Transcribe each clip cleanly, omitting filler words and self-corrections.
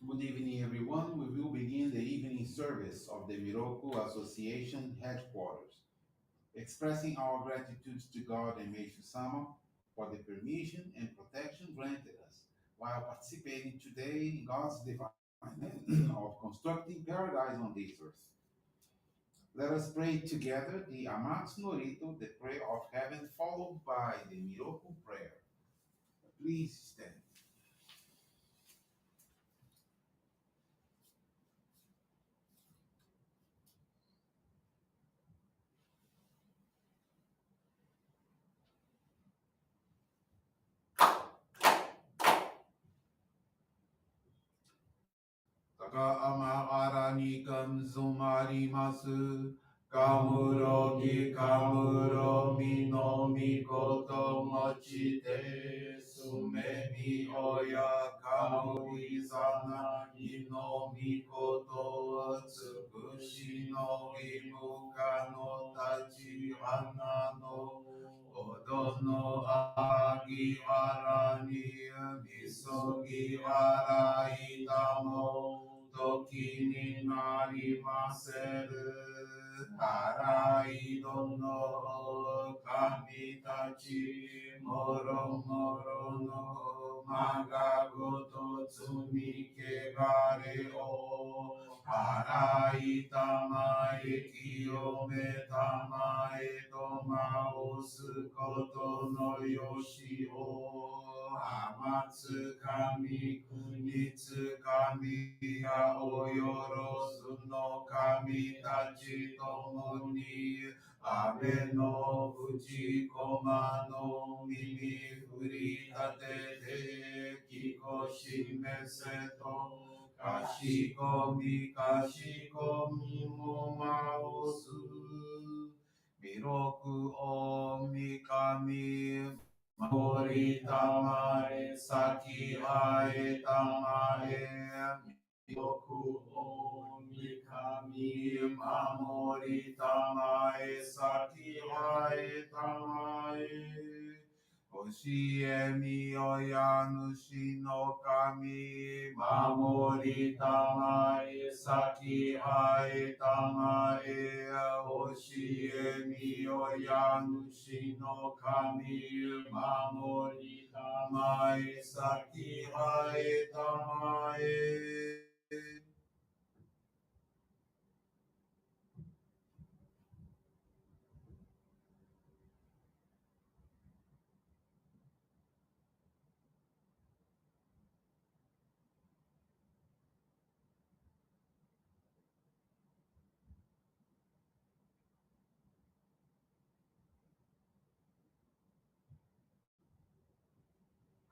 Good evening, everyone. We will begin the evening service of the Miroku Association headquarters, expressing our gratitude to God and Meishu-sama for the permission and protection granted us while participating today in God's divine plan of constructing paradise on this earth. Let us pray together the Amatsu-Norito, the prayer of heaven, followed by the Miroku Prayer. Please stand.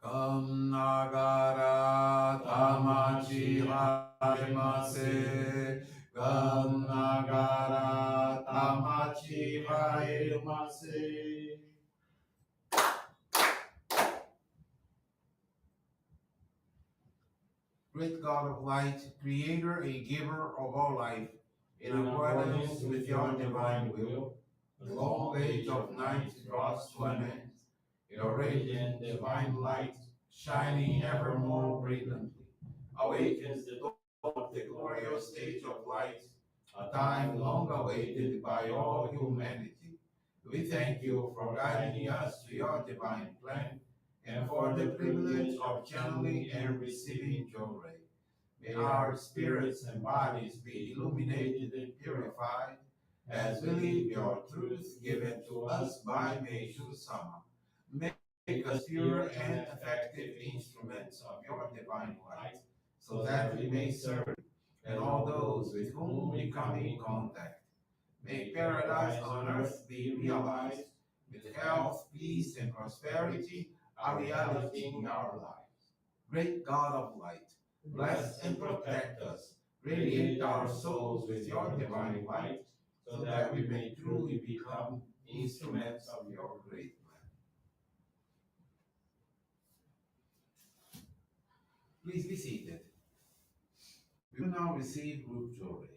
ガンナガラタマチハエマセ。 Great God of light, creator and giver of all life, in accordance with your divine will, the long age of night draws to an end. Your radiant divine light, shining ever more brilliantly, awakens the dawn of the glorious age of light, a time long awaited by all humanity. We thank you for guiding us to your divine plan and for the privilege of channeling and receiving Johrei. May our spirits and bodies be illuminated and purified as we live your truth given to us by Meishu-sama. Make us pure and effective instruments of your divine light, so that we may serve and all those with whom we come in contact. May paradise on earth be realized with health, peace, and prosperity, a reality in our lives. Great God of light, bless and protect us. Radiate our souls with your divine light, so that we may truly become instruments of your great plan. Please be seated. We will now receive group Johrei.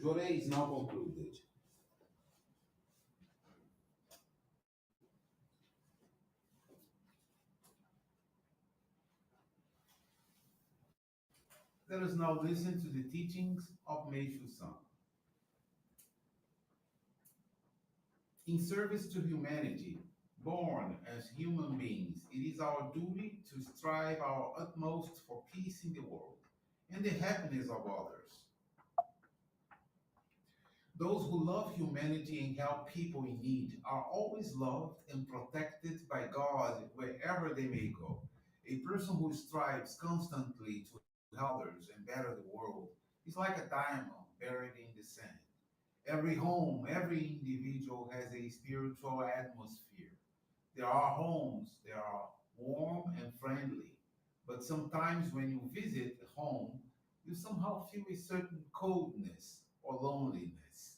Johrei is now concluded. Let us now listen to the teachings of Meishu-sama. In service to humanity, born as human beings, it is our duty to strive our utmost for peace in the world and the happiness of others. Those who love humanity and help people in need are always loved and protected by God wherever they may go. A person who strives constantly to help others and better the world is like a diamond buried in the sand. Every home, every individual has a spiritual atmosphere. There are homes that are warm and friendly, but sometimes when you visit a home, you somehow feel a certain coldness or loneliness.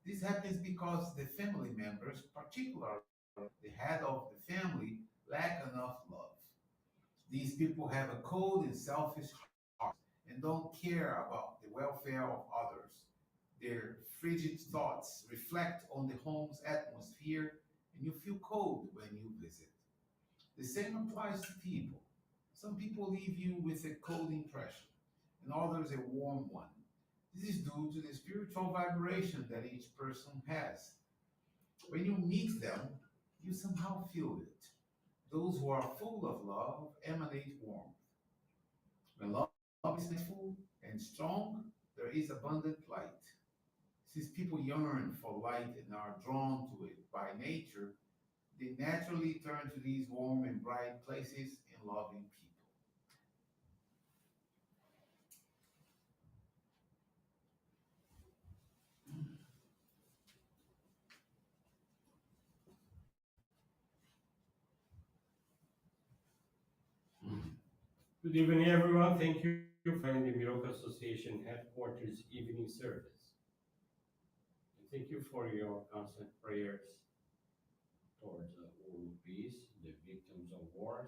This happens because the family members, particularly the head of the family, lack enough love. These people have a cold and selfish heart and don't care about the welfare of others. Their frigid thoughts reflect on the home's atmosphere, and you feel cold when you visit. The same applies to people. Some people leave you with a cold impression, and others a warm one. This is due to the spiritual vibration that each person has. When you meet them, you somehow feel it. Those who are full of love emanate warmth. When love is faithful and strong, there is abundant light. Since people yearn for light and are drawn to it by nature, they naturally turn to these warm and bright places and loving people. Good evening, everyone. Thank you for joining the Miroku Association headquarters evening service. And thank you for your constant prayers towards world peace, the victims of wars,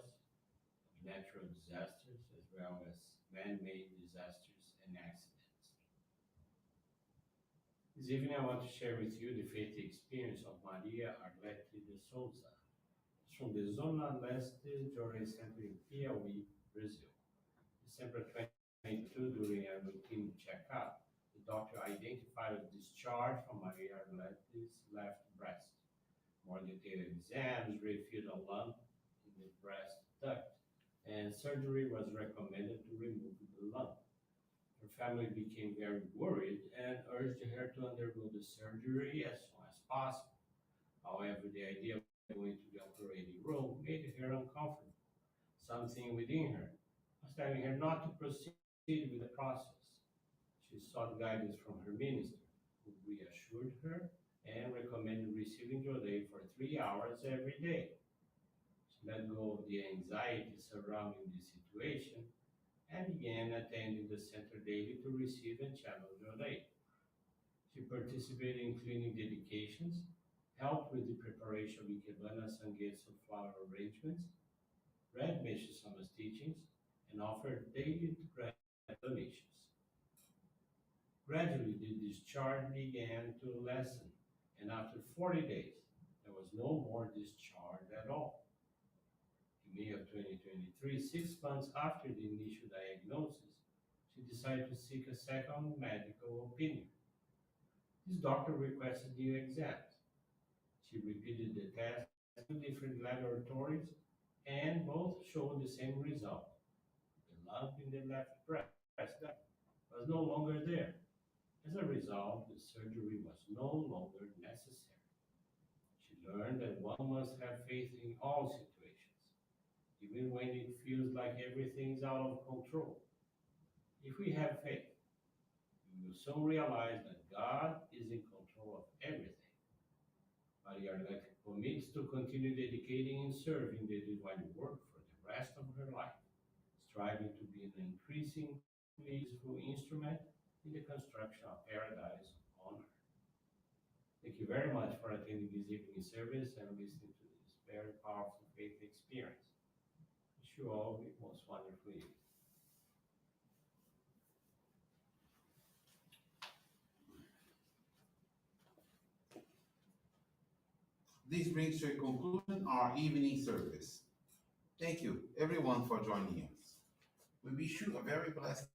natural disasters, as well as man-made disasters and accidents. This evening, I want to share with you the faith experience of Maria Arlete de Souza. It's from the Zona Leste Johrei Center in Piauí, Brazil. December 2022, during a routine checkup, the doctor identified a discharge from Maria Arlete's left breast. More detailed exams revealed a lump in the breast duct, and surgery was recommended to remove the lump. Her family became very worried and urged her to undergo the surgery as soon as possible. However, the idea of going to the operating room made her uncomfortable. Something within her was telling her not to proceed with the process. She sought guidance from her minister, who reassured her and recommended receiving Johrei for 3 hours every day. She let go of the anxiety surrounding the situation and began attending the center daily to receive and channel Johrei. She participated in cleaning dedications, helped with the preparation of Ikebana Sangetsu flower arrangements, read Meishu-sama's teachings, and offered daily bread donations. Gradually, the discharge began to lessen, and after 40 days, there was no more discharge at all. In May of 2023, 6 months after the initial diagnosis, she decided to seek a second medical opinion. This doctor requested new exams. She repeated the test at two different laboratories, and both showed the same result. The lump in the left breast was no longer there. As a result, the surgery was no longer necessary. She learned that one must have faith in all situations, even when it feels like everything is out of control. If we have faith, we will soon realize that God is in control of everything. Maria Arlete commits to continue dedicating and serving the divine work for the rest of her life, striving to be an increasingly useful instrument in the construction of paradise on earth. Thank you very much for attending this evening service and listening to this very powerful faith experience. you all a most wonderful evening. This brings to a conclusion our evening service. Thank you, everyone, for joining us. We wish you a very blessed